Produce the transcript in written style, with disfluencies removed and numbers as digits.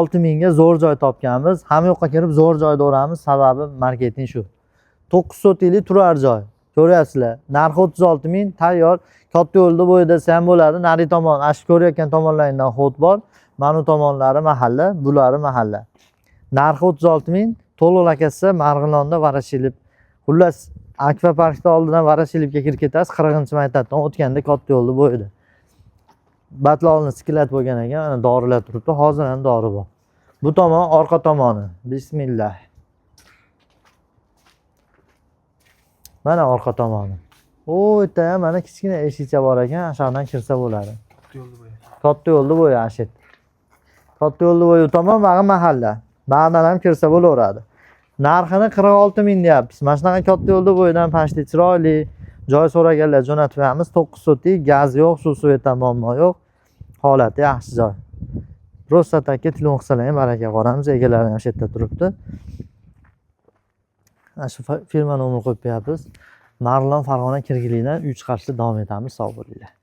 6 mingga zo'r joy topganmiz. Hamma yoqqa kirib zo'r joyda o'ramiz. Sababi marketing shu. 9 sotiklik turar joy. Ko'ryapsizlar. Narxi 36 ming, tayyor. Katta yo'lda bo'yida ham bo'ladi. Nari tomon, ash ko'rayotgan tomonlaringdan xot bor. Mana bu tomonlari mahalla, bulari mahalla. Narxi 36 ming, to'liq lakasi Marg'ilonda Varashilib. Xullas, akvaparkda oldidan Varashilibga kirib ketasiz, 40-maytaddan o'tganda katta yo'lda bo'yida. Batlovni skillat bo'lgan ekan, mana dorilar turibdi. Hozir ham dori bor. Bu tomon orqa tomoni. Bismillah. Mana orqa tomoni. O, yerda ham mana kichkina eshikcha bor ekan, aşağıdan kirsa bo'ladi. Katta yo'lda bo'yi ashit. Katta yo'lda bo'yi tomon bag'i mahalla. Bag'dan ham kirsa bo'laveradi. Narxini 46 ming deyapmiz. Mana shunaqa katta yo'lda bo'yidan pashti chiroyli joy so'raganlar jo'natib beramiz. 9 sotik, gaz yo'q, suv suveta muammo yo'q. Holati yaxshi joy. Prosta taka telefon qilsalar baraka qoramiz, egalari ham shu yerda turibdi. Mana shu firma nomerini qo'yib beramiz. Marg'ilon Farg'ona Kirgilidan 3 qarsli davom etamiz. Sog' bo'linglar.